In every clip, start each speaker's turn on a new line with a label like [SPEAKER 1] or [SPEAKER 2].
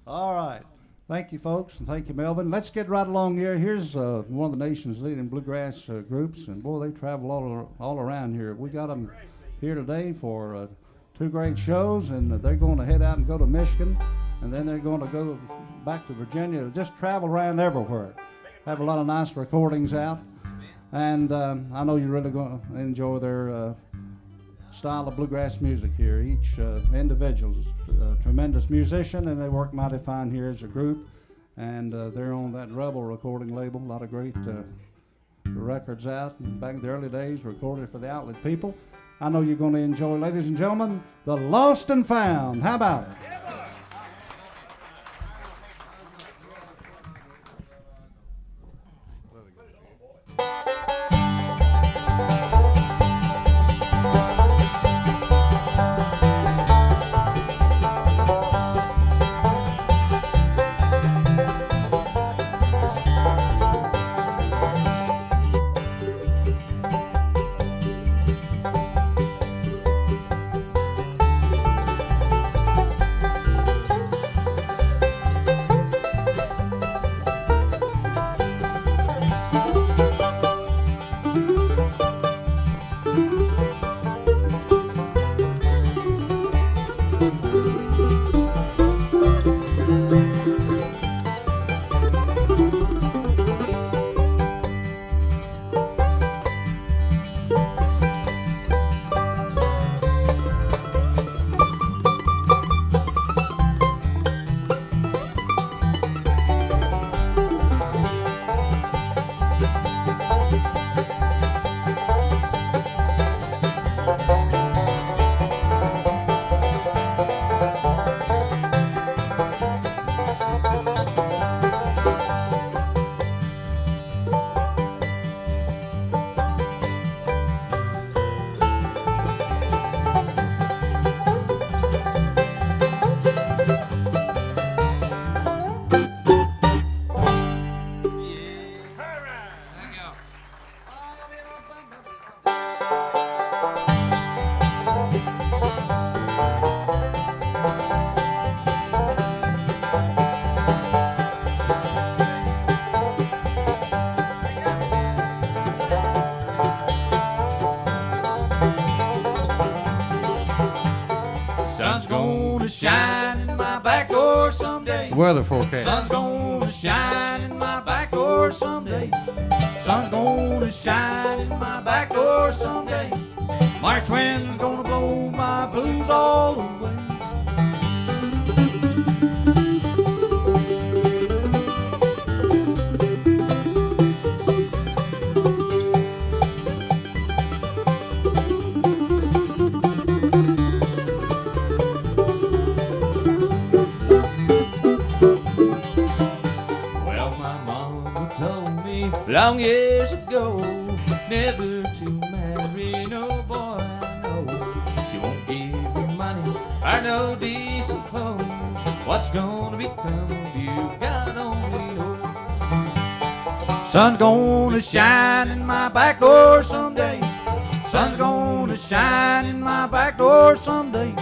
[SPEAKER 1] All right. Thank you, folks, and thank you, Melvin. Let's get right along here. Here's one of the nation's leading bluegrass groups, and boy, they travel all around here. We got them here today for 2 great shows, and they're going to head out and go to Michigan, and then they're going to go back to Virginia. Just travel around everywhere. Have a lot of nice recordings out, and I know you're really going to enjoy their style of bluegrass music here. Each individual is a tremendous musician, and they work mighty fine here as a group, and they're on that Rebel recording label. A lot of great records out, and back in the early days, recorded for the Outlet people. I know you're going to enjoy, ladies and gentlemen, The Lost and Found. How about it?
[SPEAKER 2] Shine in my back door someday.
[SPEAKER 3] Weather forecast.
[SPEAKER 2] Sun's gonna shine in my back door someday. Sun's gonna shine in my back door someday. March wind's gonna blow my blues all away. Long years ago, never to marry no boy I know. She won't give you money or no decent clothes. What's gonna become of you? God only knows. Sun's gonna shine in my back door someday. Sun's gonna shine in my back door someday.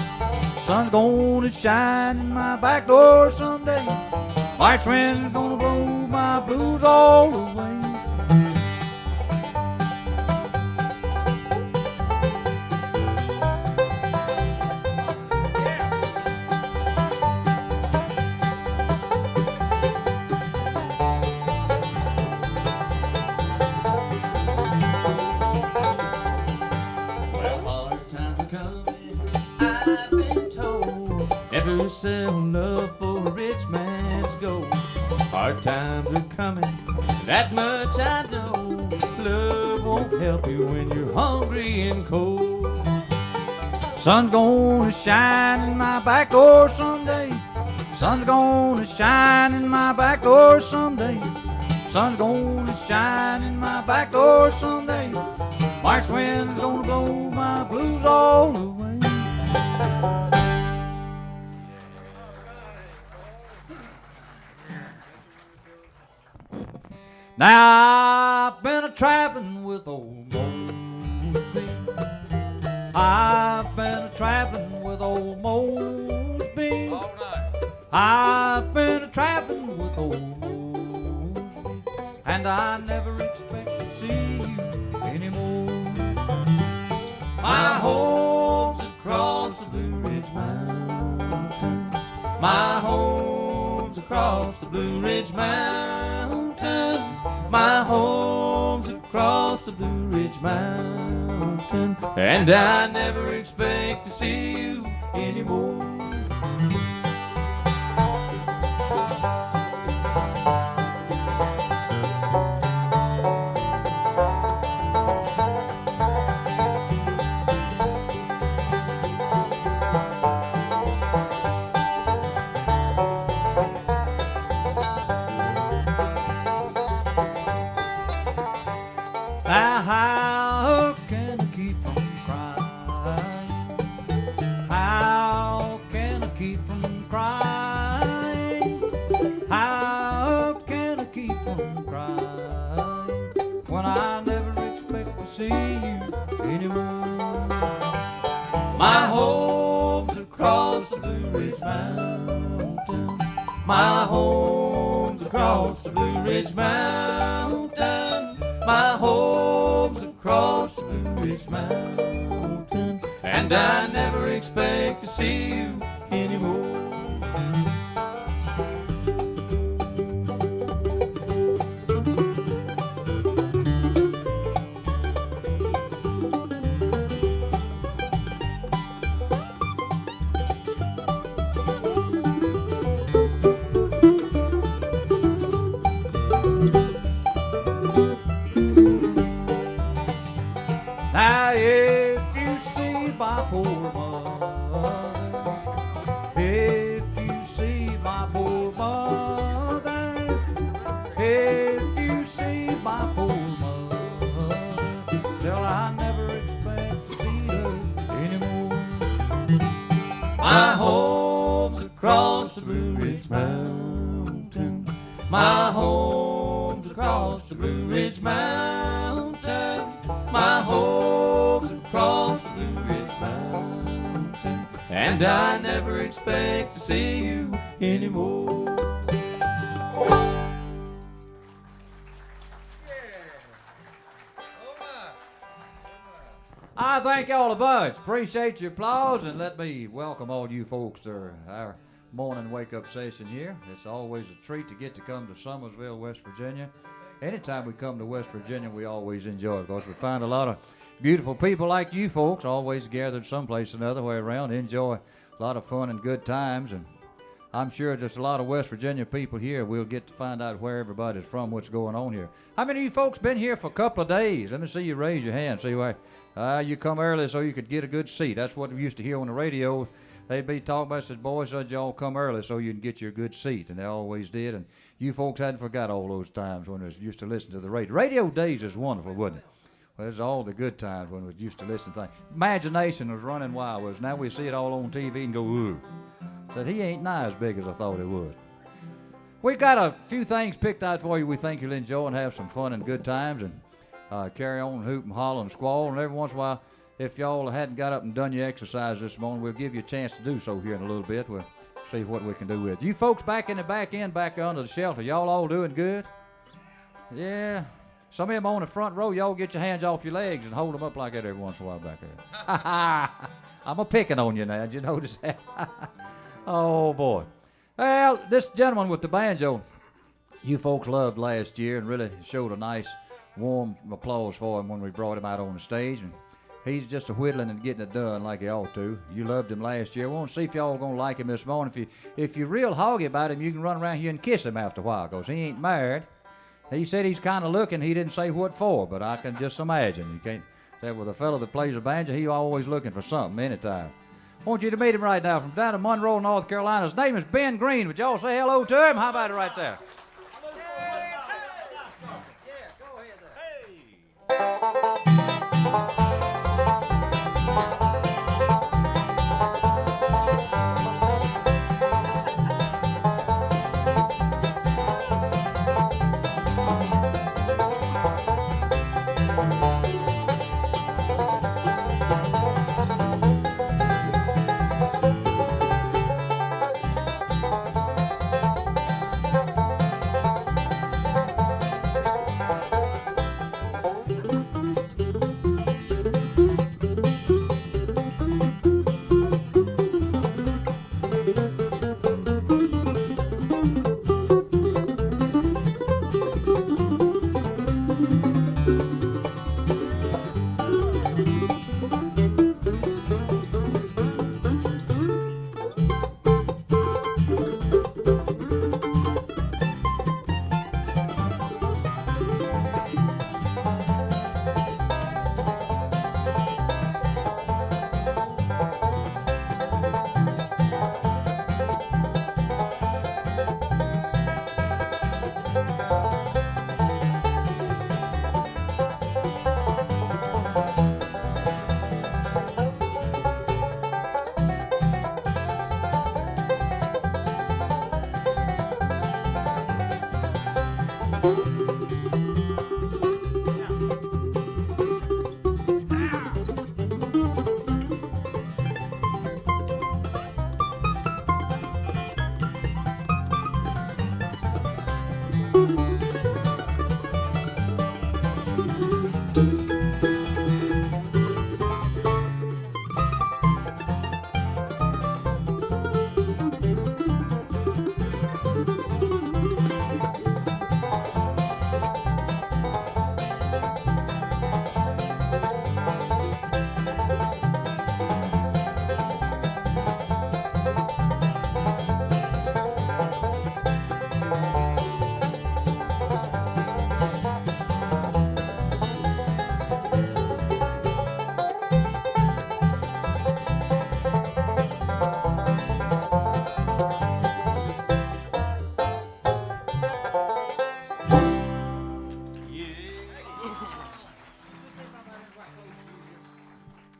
[SPEAKER 2] Sun's gonna shine in my back door someday. March wind's gonna blow my blues all away. Never sell love for a rich man's gold. Hard times are coming, that much I know. Love won't help you when you're hungry and cold. Sun's gonna shine in my back door someday. Sun's gonna shine in my back door someday. Sun's gonna shine in my back door someday. March wind's gonna blow my blues all away. Now I've been a-traveling with old Mosby. I've been a-traveling with old Mosby. I've been a-traveling with old Mosby, and I never expect to see you anymore. My home's across the Blue Ridge Mountain. My home's across the Blue Ridge Mountain. My home's across the Blue Ridge Mountain, and I never expect to see you anymore. Now how can I keep from crying? How can I keep from crying? How can I keep from crying when I never expect to see you anymore? My home's across the Blue Ridge Mountain. My home's across the Blue Ridge Mountain. My home's across the Blue Ridge Mountain, and I never expect to see you anymore. Now if you see my poor mother, if you see my poor mother, if you see my poor mother, tell I never expect to see her anymore. My home's across the Blue Ridge Mountain. My home's across the Blue Ridge Mountain. My home's across the Blue Ridge Mountain, and I never expect to see you anymore. I thank y'all a bunch. Appreciate your applause, and let me welcome all you folks to our morning wake-up session here. It's always a treat to get to come to Summersville, West Virginia. Anytime we come to West Virginia, we always enjoy it because we find a lot of beautiful people like you folks always gathered someplace another way around, enjoy a lot of fun and good times. And I'm sure there's a lot of West Virginia people here. We'll get to find out where everybody's from, what's going on here. How many of you folks been here for a couple of days? Let me see you raise your hand. See why you come early so you could get a good seat. That's what we used to hear on the radio. They'd be talking about, said, boys, said y'all come early so you can get your good seat, and they always did. And you folks hadn't forgot all those times when we used to listen to the radio. Radio days is wonderful, wasn't it? Well, there's all the good times when we used to listen to things. Imagination was running wild with us. Now we see it all on TV and go, ooh. Said, he ain't nigh as big as I thought he would. We've got a few things picked out for you we think you'll enjoy and have some fun and good times, and carry on and hoop and holler and squall, and every once in a while, if y'all hadn't got up and done your exercise this morning, we'll give you a chance to do so here in a little bit. We'll see what we can do with you folks back in the back end, back under the shelter. Y'all all doing good? Yeah. Some of them on the front row, y'all get your hands off your legs and hold them up like that every once in a while back there. I'm a-picking on you now. Did you notice that? Oh, boy. Well, this gentleman with the banjo, you folks loved last year and really showed a nice, warm applause for him when we brought him out on the stage. And he's just a whittling and getting it done like he ought to. You loved him last year. I want to see if y'all are going to like him this morning. If you're real hoggy about him, you can run around here and kiss him after a while, because he ain't married. He said he's kind of looking. He didn't say what for, but I can just imagine. You can't say with a fellow that plays a banjo, he's always looking for something anytime. I want you to meet him right now from down in Monroe, North Carolina. His name is Ben Green. Would y'all say hello to him? How about it right there? Yeah, go ahead there.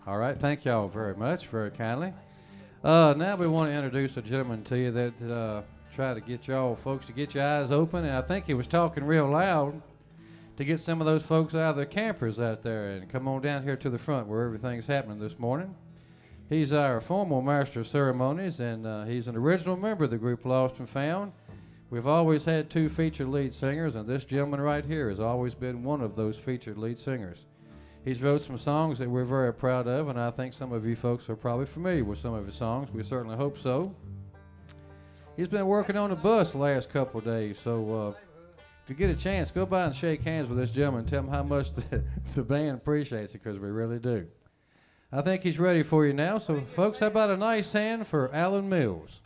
[SPEAKER 3] All right, thank y'all very much, very kindly. Now we want to introduce a gentleman to you that try to get y'all folks to get your eyes open, and I think he was talking real loud to get some of those folks out of their campers out there and come on down here to the front where everything's happening this morning. He's our formal master of ceremonies, and he's an original member of the group Lost and Found. We've always had two featured lead singers, and this gentleman right here has always been one of those featured lead singers. He's wrote some songs that we're very proud of, and I think some of you folks are probably familiar with some of his songs. We certainly hope so. He's been working on the bus the last couple of days, so if you get a chance, go by and shake hands with this gentleman and tell him how much the band appreciates it, because we really do. I think he's ready for you now, so folks, how about a nice hand for Alan Mills?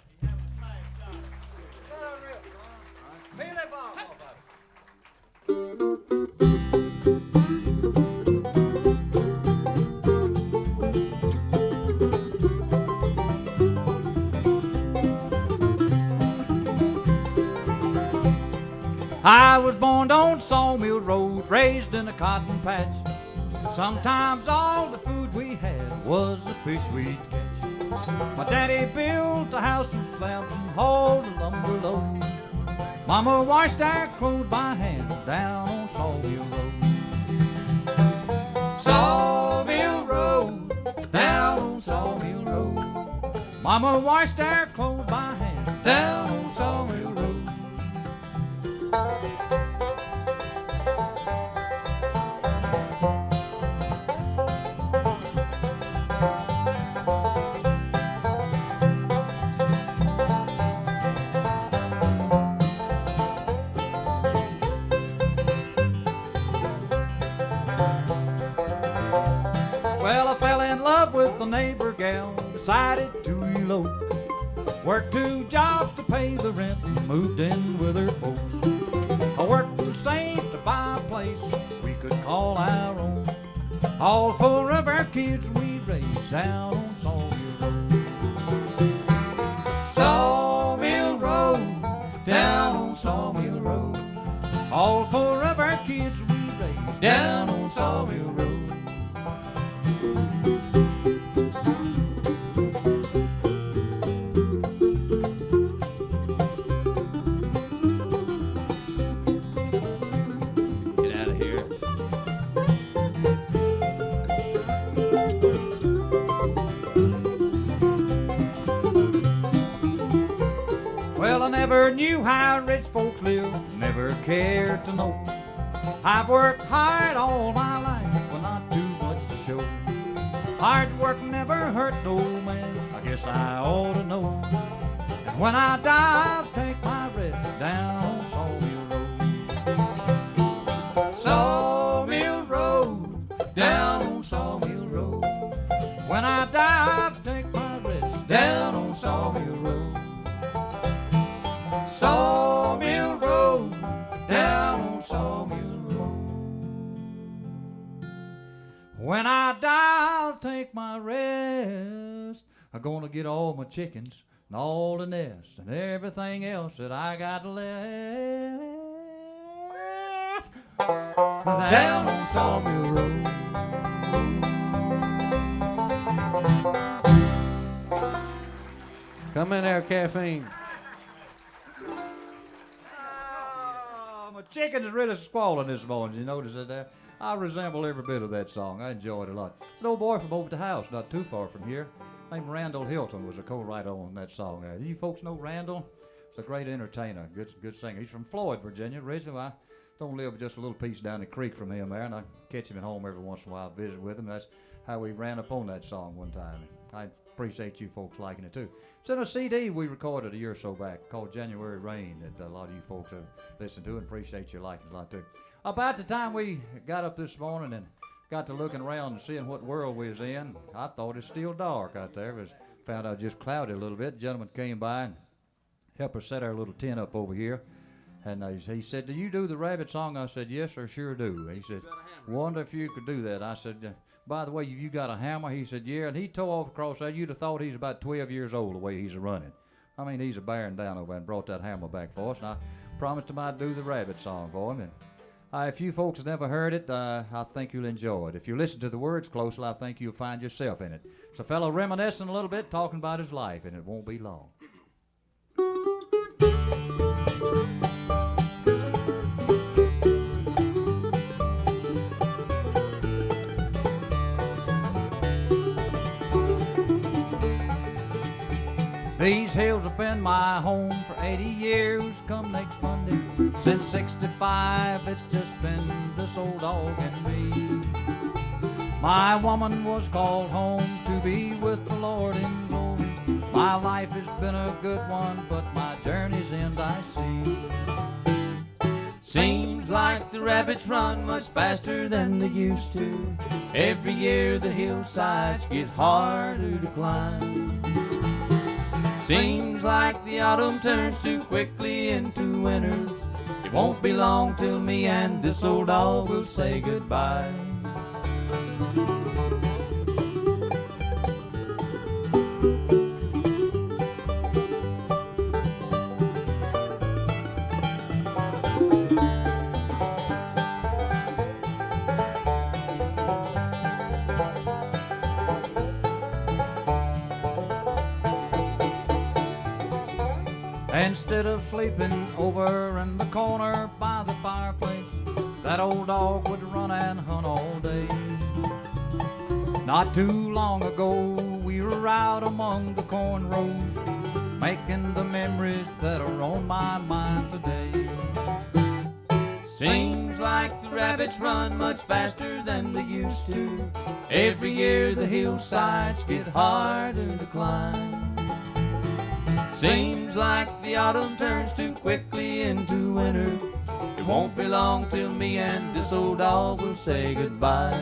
[SPEAKER 4] I was born on Sawmill Road, raised in a cotton patch. Sometimes all the food we had was the fish we'd catch. My daddy built a house of slabs and hauled a lumber load. Mama washed our clothes by hand down on Sawmill Road. Sawmill Road, down on Sawmill Road. Mama washed our clothes by hand down on Sawmill Road. Well, I fell in love with the neighbor gal, decided to elope. Worked 2 jobs to pay the rent and moved in with her folks. I worked and saved to buy a place we could call our own. All 4 of our kids we raised down on Sawmill Road. Sawmill Road, down on Sawmill Road. All 4 of our kids we raised down on Sawmill Road. Never knew how rich folks live, never cared to know. I've worked hard all my life, but not too much to show. Hard work never hurt no man, I guess I ought to know. And when I die, I'll take my rest down on Sawmill Road. Sawmill Road, down on Sawmill Road. When I die, I'll take my rest down on Sawmill Road. Sawmill Road, down on Sawmill Road. When I die, I'll take my rest. I'm gonna get all my chickens and all the nests and everything else that I got left down on Sawmill Road.
[SPEAKER 3] Come in there, Caffeine.
[SPEAKER 4] My chickens are really squalling this morning. You notice that there? I resemble every bit of that song. I enjoyed it a lot. It's an old boy from over at the house, not too far from here, named Randall Hilton, was a co-writer on that song. You folks know Randall? He's a great entertainer, good singer. He's from Floyd, Virginia. Originally, I don't live just a little piece down the creek from him there, and I catch him at home every once in a while, visit with him. That's how we ran up on that song one time. I appreciate you folks liking it too. It's in a CD we recorded a year or so back called January Rain that a lot of you folks have listened to, and appreciate you liking it a lot too. About the time we got up this morning and got to looking around and seeing what world we was in, I thought it's still dark out there. Found out just cloudy a little bit. The gentleman came by and helped us set our little tent up over here. And he said, "Do you do the rabbit song?" I said, "Yes, sir, sure do." He said, "Wonder if you could do that." I said, "By the way, you got a hammer?" He said, "Yeah." And he tore off across there. You'd have thought he's about 12 years old the way he's running. I mean, he's a bearing down over and brought that hammer back for us. And I promised him I'd do the rabbit song for him. And if you folks have never heard it, I think you'll enjoy it. If you listen to the words closely, I think you'll find yourself in it. It's a fellow reminiscing a little bit, talking about his life, and it won't be long. These hills have been my home for 80 years, come next Monday. Since 65, it's just been this old dog and me. My woman was called home to be with the Lord in glory. My life has been a good one, but my journey's end I see.
[SPEAKER 2] Seems like the rabbits run much faster than they used to. Every year the hillsides get harder to climb. Seems like the autumn turns too quickly into winter. It won't be long till me and this old dog will say goodbye.
[SPEAKER 4] Instead of sleeping over in the corner by the fireplace, that old dog would run and hunt all day. Not too long ago, we were out among the corn rows, making the memories that are on my mind today.
[SPEAKER 2] Seems like the rabbits run much faster than they used to. Every year the hillsides get harder to climb. Seems like the autumn turns too quickly into winter. It won't be long till me and this old dog will say goodbye.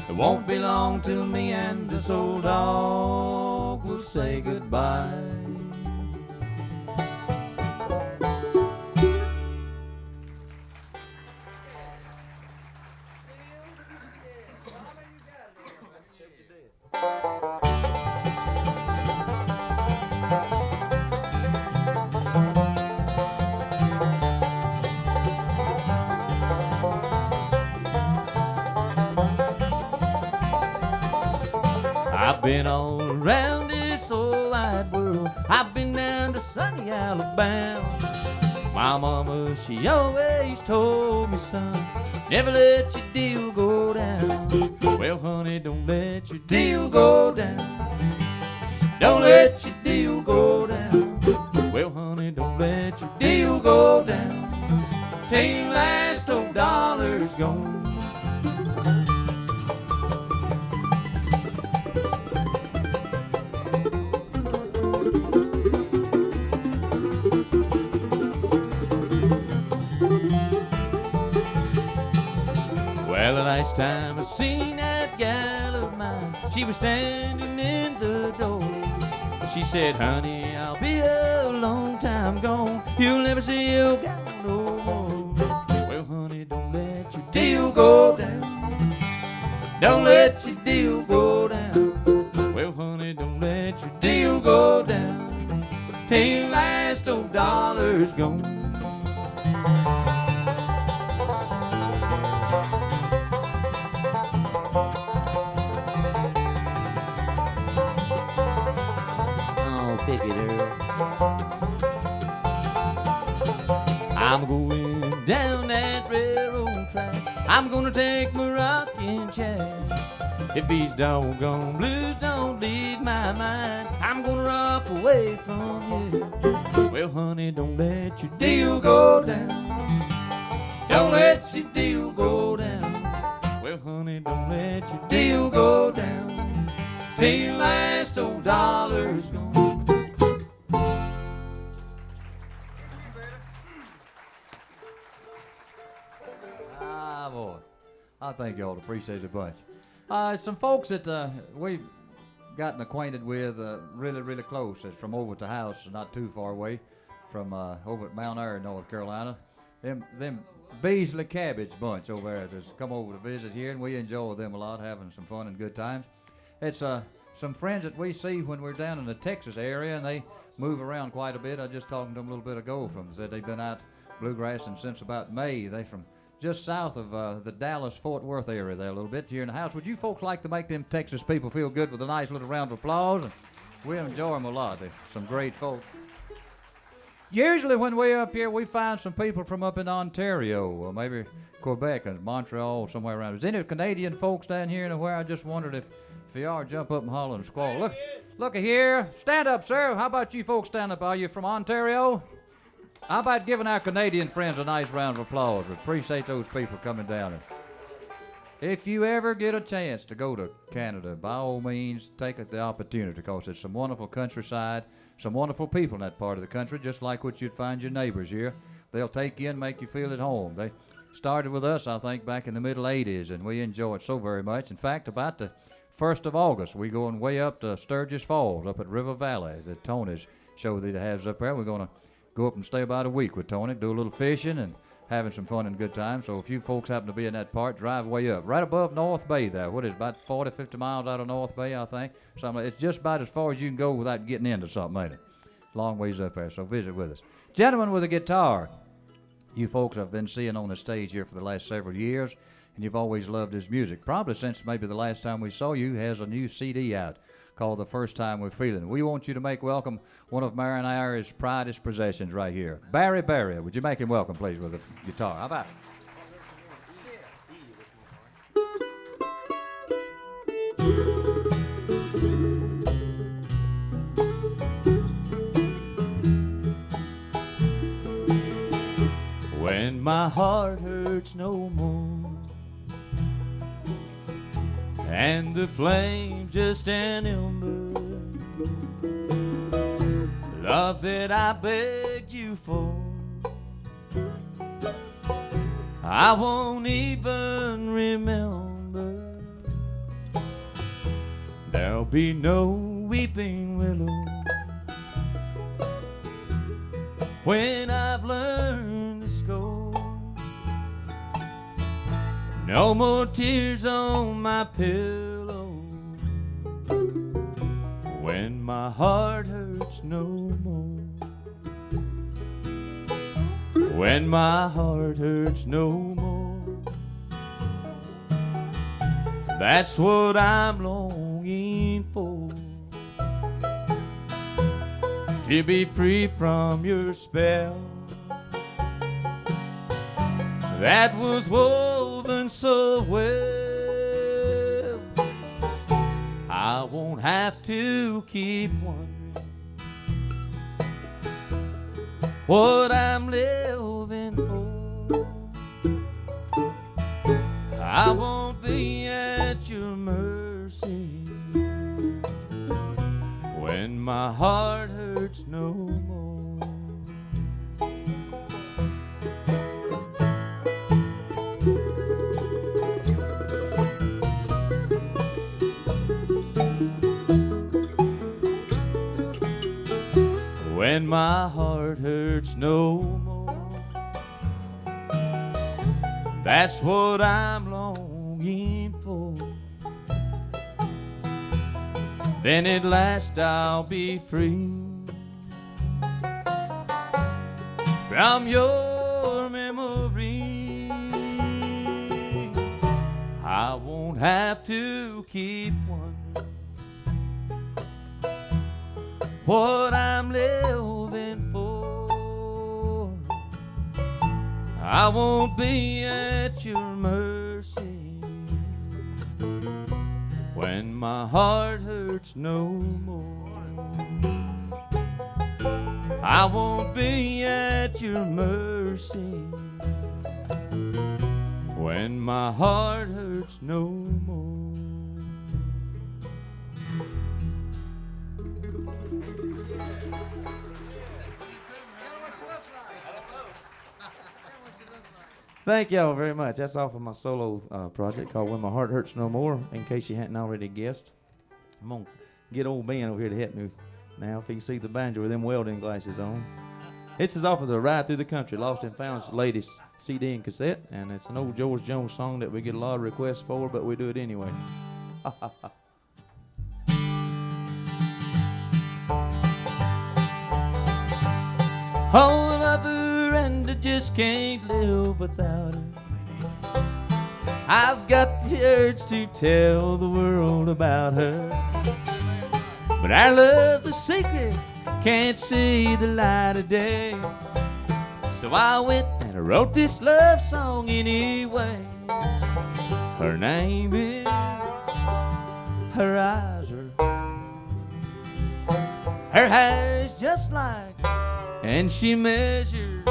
[SPEAKER 2] It won't be long till me and this old dog will say goodbye. I've been all around this old wide world. I've been down to sunny Alabama. My mama, she always told me, son, never let your deal go down. Well, honey, don't let your deal go down. Don't let your deal go down. Well, honey, don't let your deal go down till your last old dollar's gone. Well, the last time I seen that gal of mine, she was standing in the door. She said, honey, I'll be a long time gone. You'll never see your gal no more. Well, honey, don't let your deal go down. Don't let your deal go down. Well, honey, don't let your deal go down till your last old dollar's gone. I'm going down that railroad track. I'm gonna take my rocking chair. If these doggone blues don't leave my mind, I'm gonna rock away from you. Well, honey, don't let your deal go down. Don't let your deal go down. Well, honey, don't let your deal go down till your last old dollar's gone.
[SPEAKER 4] Ah, boy. I think y'all appreciate it a bunch. Some folks that we've gotten acquainted with really, really close. It's from over at the house, not too far away, from over at Mount Airy, North Carolina. Them Beasley Cabbage bunch over there that's come over to visit here, and we enjoy them a lot, having some fun and good times. It's some friends that we see when we're down in the Texas area, and they move around quite a bit. I just talked to them a little bit ago. Said they've been out bluegrassing since about May. They from just south of the Dallas-Fort Worth area there a little bit here in the house. Would you folks like to make them Texas people feel good with a nice little round of applause? And we enjoy them a lot. They're some great folks. Usually when we're up here, we find some people from up in Ontario, or maybe Quebec and Montreal, somewhere around. Is any Canadian folks down here anywhere? I just wondered if you are, jump up and holler and squall. Look here. Stand up, sir. How about you folks stand up? Are you from Ontario? How about giving our Canadian friends a nice round of applause? We appreciate those people coming down. If you ever get a chance to go to Canada, by all means, take the opportunity, because it's some wonderful countryside, some wonderful people in that part of the country, just like what you'd find your neighbors here. They'll take you and make you feel at home. They started with us, I think, back in the middle 80s, and we enjoy it so very much. In fact, about the 1st of August, we're going way up to Sturgis Falls, up at River Valley, the Tony's show that he has up there. We're going to go up and stay about a week with Tony, do a little fishing and having some fun and good time. So if you folks happen to be in that part, drive way up. Right above North Bay there. What is it, about 40, 50 miles out of North Bay, I think? Something. It's just about as far as you can go without getting into something, ain't it? Long ways up there, so visit with us. Gentleman with a guitar. You folks have been seeing on the stage here for the last several years, and you've always loved his music. Probably since maybe the last time we saw you, he has a new CD out called The First Time We're Feeling. We want you to make welcome one of Marion Ayer's pridest possessions right here, Barry Berrier. Would you make him welcome, please, with a guitar? How about it?
[SPEAKER 2] When my heart hurts no more and the flame's just an ember, love that I begged you for, I won't even remember. There'll be no weeping willow when I've learned to score. No more tears on my pillow when my heart hurts no more. When my heart hurts no more. That's what I'm longing for. To be free from your spell that was woven so well. I won't have to keep wondering what I'm living for. I won't be at your mercy when my heart hurts no more. When my heart hurts no more. That's what I'm longing for. Then at last I'll be free from your memory. I won't have to keep wondering what I'm living for. I won't be at your mercy when my heart hurts no more. I won't be at your mercy when my heart hurts no more. Thank y'all very much. That's off of my solo project called When My Heart Hurts No More, in case you hadn't already guessed. I'm going to get old Ben over here to help me now, if he can see the banjo with them welding glasses on. This is off of the Ride Through the Country, Lost and Found's latest CD and cassette, and it's an old George Jones song that we get a lot of requests for, but we do it anyway. Oh, lover, and I just can't live without her. I've got the urge to tell the world about her, but our love's a secret, can't see the light of day. So I went and I wrote this love song anyway. Her name is, her eyes are, her hair is just like, and she measures.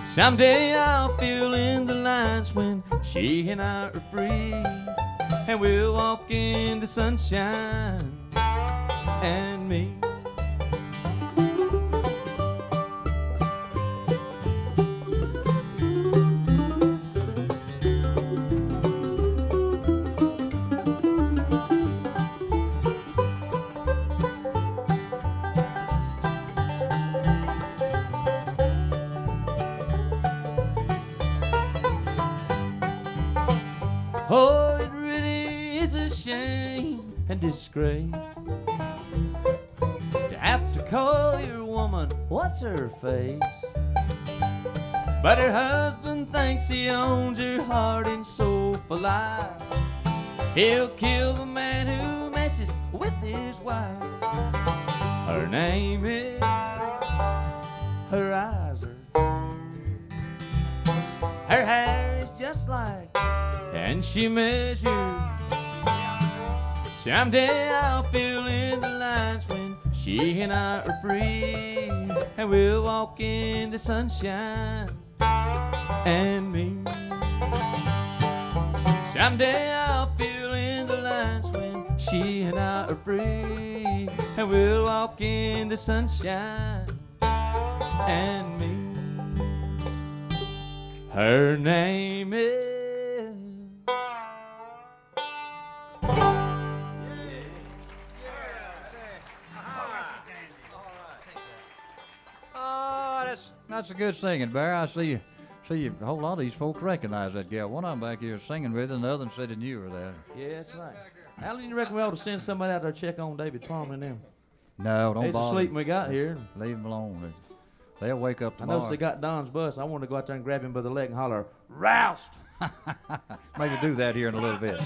[SPEAKER 2] Someday I'll fill in the lines when she and I are free, and we'll walk in the sunshine and me. Oh, it really is a shame and disgrace to have to call your woman what's her face, but her husband thinks he owns her heart and soul for life. He'll kill the man who messes with his wife. Her name is, her eyes are, her hair is just like, and she measures. Someday I'll fill in the lines when she and I are free, and we'll walk in the sunshine and me. Someday I'll fill in the lines when she and I are free, and we'll walk in the sunshine and me. Her name is,
[SPEAKER 4] That's a good singing, Barry. I see you. A whole lot of these folks recognize that gal. One of them back here is singing with her, and the other one said he knew her there.
[SPEAKER 2] yeah, that's right. Alan, you reckon we ought to send somebody out there to check on David Palmer and them?
[SPEAKER 4] No, don't
[SPEAKER 2] They's
[SPEAKER 4] bother.
[SPEAKER 2] asleep when we got here.
[SPEAKER 4] Leave them alone. They'll wake up
[SPEAKER 2] I
[SPEAKER 4] tomorrow.
[SPEAKER 2] noticed they got Don's bus. I want to go out there and grab him by the leg and holler, "Roust!"
[SPEAKER 4] Maybe do that here in a little bit.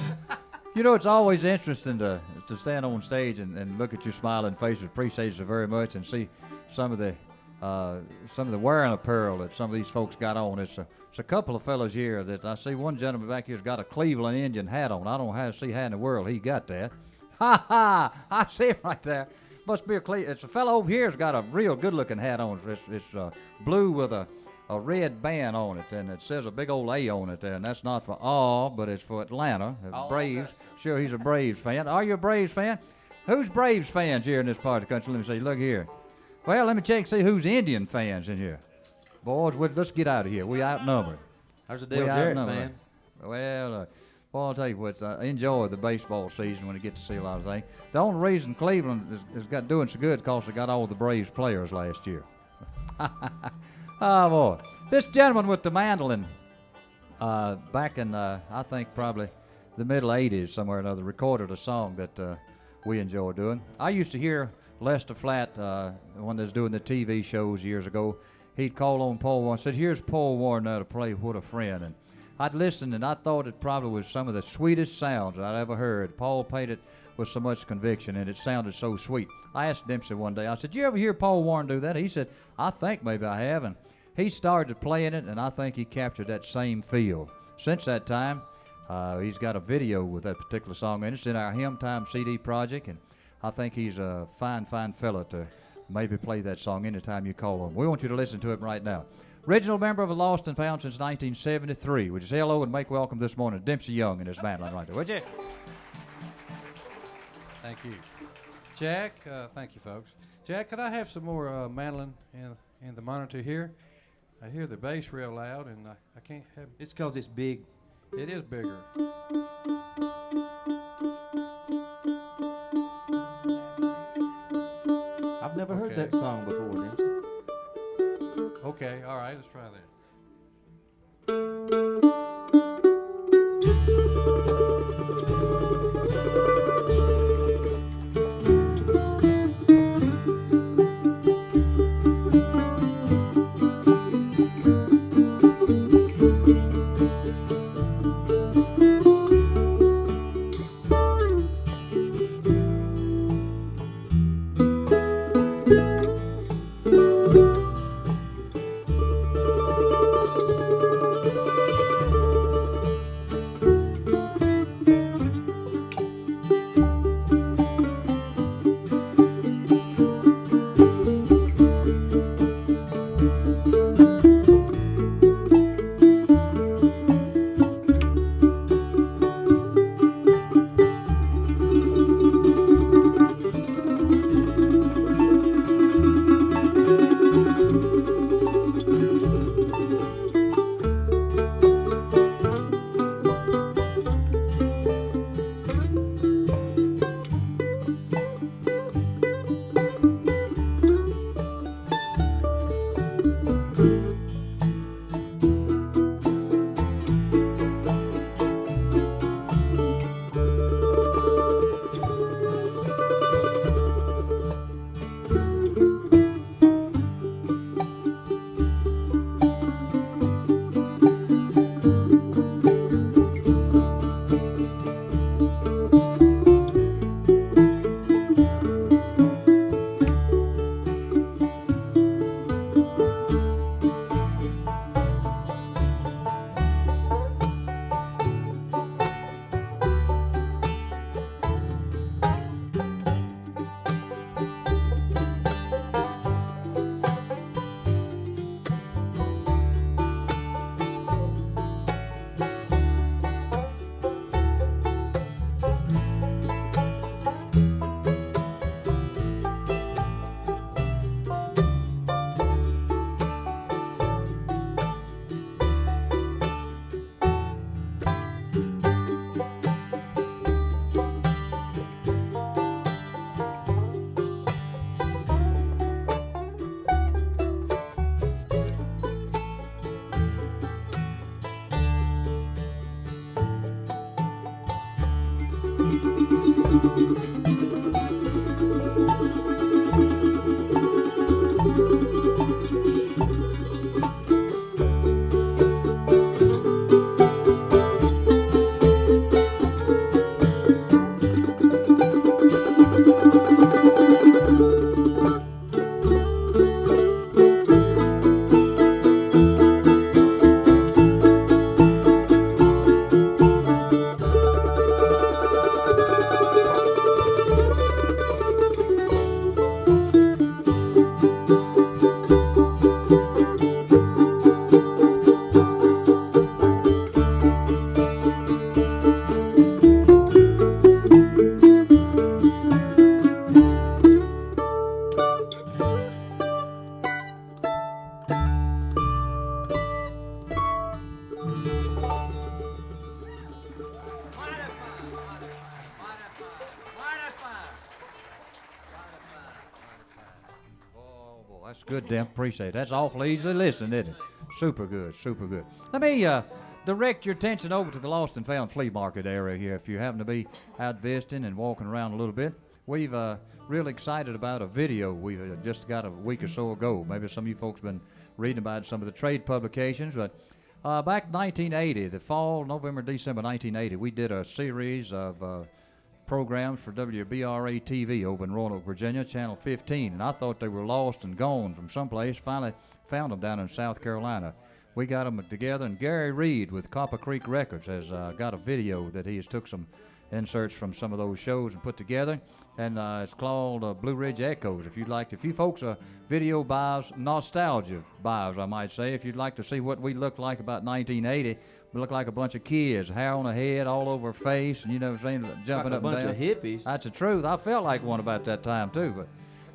[SPEAKER 4] You know, it's always interesting to stand on stage and look at your smiling faces. Appreciate you very much, and see some of the wearing apparel that some of these folks got on. It's a couple of fellows here that I see. One gentleman back here's got a Cleveland Indian hat on. I don't know how to see how in the world he got that. Ha ha! I see him right there. Must be it's a fellow over here's got a real good-looking hat on. It's blue with a red band on it, and it says a big old A on it there, and that's not for all, but it's for Atlanta, Braves. Okay. Sure, he's a Braves fan. Are you a Braves fan? Who's Braves fans here in this part of the country? Let me see. Look here. Well, let me check and see who's Indian fans in here. Boys, let's get out of here. We outnumbered.
[SPEAKER 2] There's a Dale Jarrett fan.
[SPEAKER 4] Well, boy, I'll tell you what, I enjoy the baseball season when you get to see a lot of things. The only reason Cleveland is got doing so good is because they got all the Braves players last year. Oh, boy. This gentleman with the mandolin, back in, I think, probably the middle 80s, somewhere or another, recorded a song that we enjoy doing. I used to hear Lester Flatt, when they was doing the TV shows years ago, he'd call on Paul Warren and said, "Here's Paul Warren now to play What a Friend." And I'd listen, and I thought it probably was some of the sweetest sounds I'd ever heard. Paul played it with so much conviction, and it sounded so sweet. I asked Dempsey one day, I said, "Did you ever hear Paul Warren do that?" He said, "I think maybe I have." And he started playing it, and I think he captured that same feel. Since that time, he's got a video with that particular song, and it's in our Hymn Time CD project, and I think he's a fine, fine fella to maybe play that song anytime you call him. We want you to listen to it right now. Original member of the Lost and Found since 1973. Would you say hello and make welcome this morning Dempsey Young and his mandolin right there, would you?
[SPEAKER 3] Thank you. Jack, thank you, folks. Jack, could I have some more mandolin in the monitor here? I hear the bass real loud, and I can't have...
[SPEAKER 2] It's because it's big.
[SPEAKER 3] It is bigger.
[SPEAKER 2] I've never heard
[SPEAKER 3] Okay.
[SPEAKER 2] that song before, Dempsey.
[SPEAKER 3] Okay, all right, let's try that.
[SPEAKER 4] That's good, Dem. Appreciate it. That's awful easy to listen, isn't it? Super good, super good. Let me direct your attention over to the Lost and Found Flea Market area here. If you happen to be out visiting and walking around a little bit, we've really excited about a video we just got a week or so ago. Maybe some of you folks been reading about some of the trade publications, but back 1980, the fall, November, December 1980, we did a series of
[SPEAKER 5] programs for WBRA TV over in Roanoke, Virginia, Channel 15, and I thought they were lost and gone from someplace. Finally found them down in South Carolina. We got them together, and Gary Reed with Copper Creek Records has got a video that he has took some inserts from some of those shows and put together, and it's called Blue Ridge Echoes. If you folks are video buyers, nostalgia buyers, I might say, if you'd like to see what we looked like about 1980, we looked like a bunch of kids, hair on the head, all over our face, and you know what I'm saying, jumping up and down.
[SPEAKER 2] Like a bunch of hippies.
[SPEAKER 5] That's the truth. I felt like one about that time too, but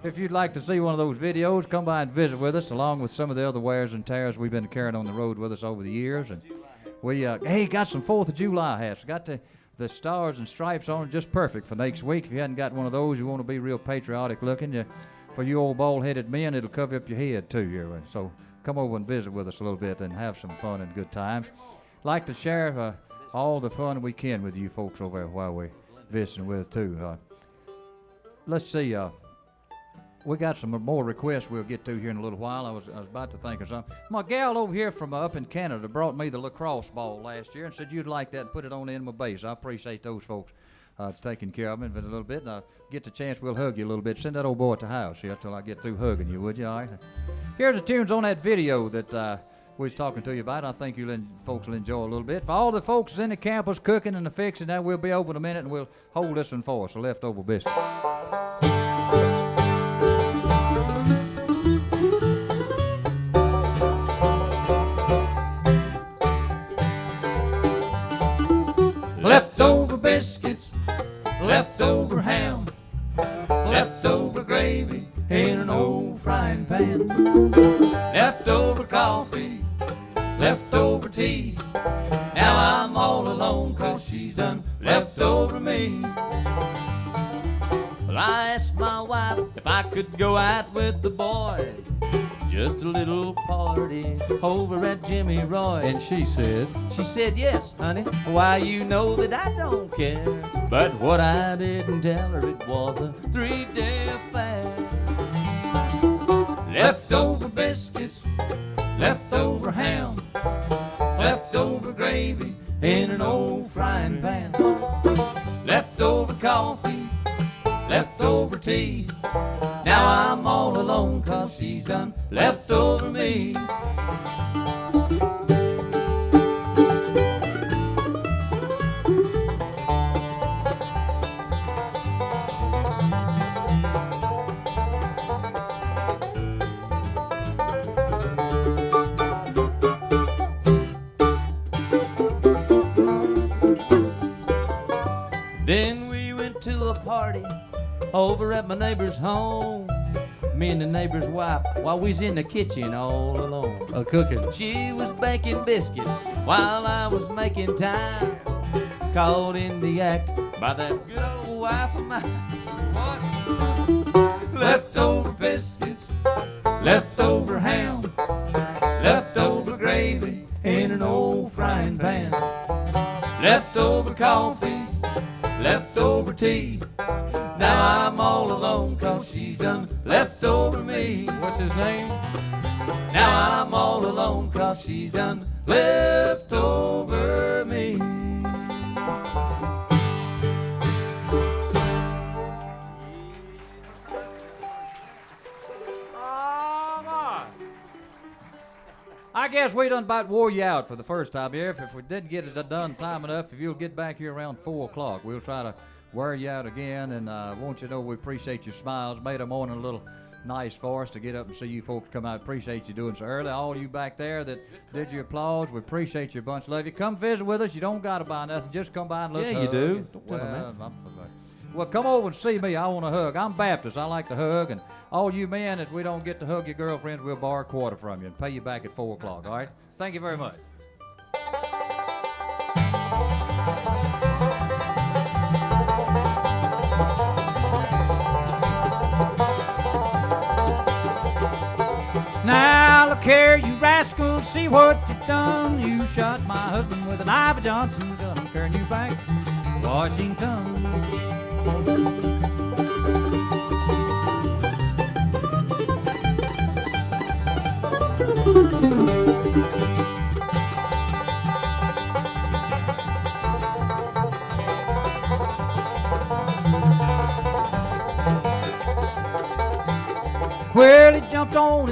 [SPEAKER 5] if you'd like to see one of those videos, come by and visit with us, along with some of the other wears and tears we've been carrying on the road with us over the years. And we got some 4th of July hats. Got the stars and stripes on it, just perfect for next week. If you hadn't got one of those, you want to be real patriotic looking. For you old bald-headed men, it'll cover up your head too here. So come over and visit with us a little bit and have some fun and good times. Like to share all the fun we can with you folks over there while we're visiting with too. Let's see. We got some more requests we'll get to here in a little while. I was about to think of something. My gal over here from up in Canada brought me the lacrosse ball last year and said you'd like that and put it on the end of my bass. I appreciate those folks taking care of me a little bit. And I'll get the chance, we'll hug you a little bit. Send that old boy at the house here till I get through hugging you, would you? All right. Here's the tunes on that video that we was talking to you about. I think you folks will enjoy a little bit. For all the folks in the campus cooking and the fixing, that we'll be over in a minute and we'll hold this one for us, a leftover biscuit.
[SPEAKER 2] Leftover biscuits, leftover ham, leftover gravy in an old frying pan, leftover coffee, leftover tea. Now I'm all alone 'cause she's done left over me. Well, I asked my wife if I could go out with the boys, just a little party over at Jimmy Roy's.
[SPEAKER 3] And she said,
[SPEAKER 2] Yes, honey. Why, you know that I don't care. But what I didn't tell her, it was a 3-day affair. Leftover biscuits, leftover ham, leftover gravy in an old frying pan, leftover coffee, leftover tea. Now I'm all alone 'cause she's done left over me. Then we went to a party over at my neighbor's home. Me and the neighbor's wife, while we was in the kitchen all alone.
[SPEAKER 3] cooking.
[SPEAKER 2] She was baking biscuits while I was making time. Caught in the act by that good old wife of mine. What? Leftover biscuits, leftover ham, leftover gravy in an old frying pan, leftover coffee, leftover tea. Now I'm all alone 'cause she's done left over me.
[SPEAKER 3] What's his name?
[SPEAKER 2] Now I'm all alone 'cause she's done left over me.
[SPEAKER 5] I guess we done about wore you out for the first time here. If we didn't get it done time enough, if you'll get back here around 4 o'clock, we'll try to wear you out again. And want you to know we appreciate your smiles. Made the morning a little nice for us to get up and see you folks come out. Appreciate you doing so early. All you back there that did your applause, we appreciate you a bunch. Love you. Come visit with us. You don't got to buy nothing. Just come by and let's
[SPEAKER 2] Yeah,
[SPEAKER 5] hug.
[SPEAKER 2] you do. Don't tell them that.
[SPEAKER 5] Well, come over and see me. I want to hug. I'm Baptist. I like to hug. And all you men, if we don't get to hug your girlfriends, we'll borrow a quarter from you and pay you back at 4 o'clock, all right? Thank you very much.
[SPEAKER 4] Now look here, you rascal, see what you've done. You shot my husband with an Ivy Johnson gun. I'm carrying you back to Washington.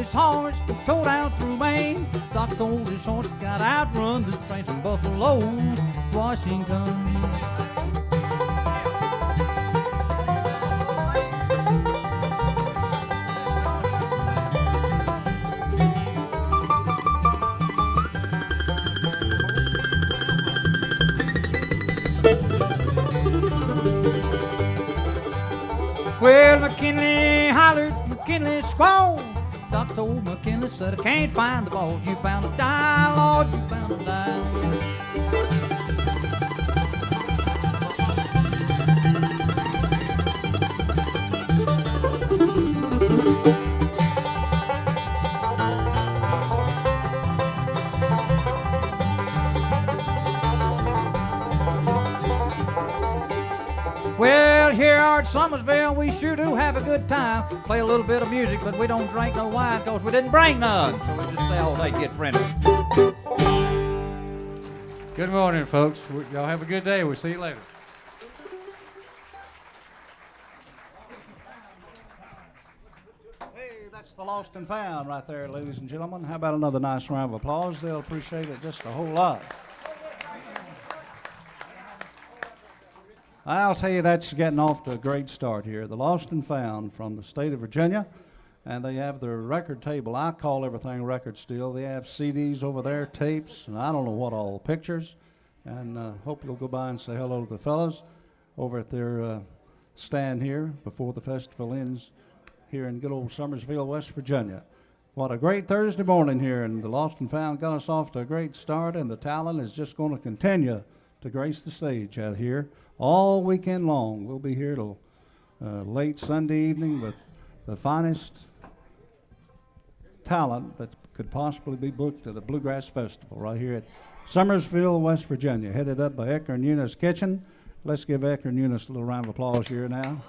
[SPEAKER 4] his horse, tore down through Maine. Doc told his horse, gotta outrun this train from Buffalo, Washington. Well, McKinley hollered, McKinley squalled. Doc told McKinley, said, I can't find the ball. You bound to die, Lord, you bound to die. Well, here at Summersville, we sure do have a good time. Play a little bit of music, but we don't drink no wine because we didn't bring none. So we just stay all day and get friendly.
[SPEAKER 3] Good morning, folks. Y'all have a good day. We'll see you later.
[SPEAKER 1] Hey, that's the Lost and Found right there, ladies and gentlemen. How about another nice round of applause? They'll appreciate it just a whole lot. I'll tell you, that's getting off to a great start here. The Lost and Found from the state of Virginia, and they have their record table. I call everything record still. They have CDs over there, tapes, and I don't know what all, pictures. And hope you'll go by and say hello to the fellas over at their stand here before the festival ends here in good old Summersville, West Virginia. What a great Thursday morning here, and the Lost and Found got us off to a great start, and the talent is just going to continue to grace the stage out here all weekend long. We'll be here till late Sunday evening with the finest talent that could possibly be booked to the Bluegrass Festival right here at Summersville, West Virginia, headed up by Ecker and Eunice Kitchen. Let's give Ecker and Eunice a little round of applause here now.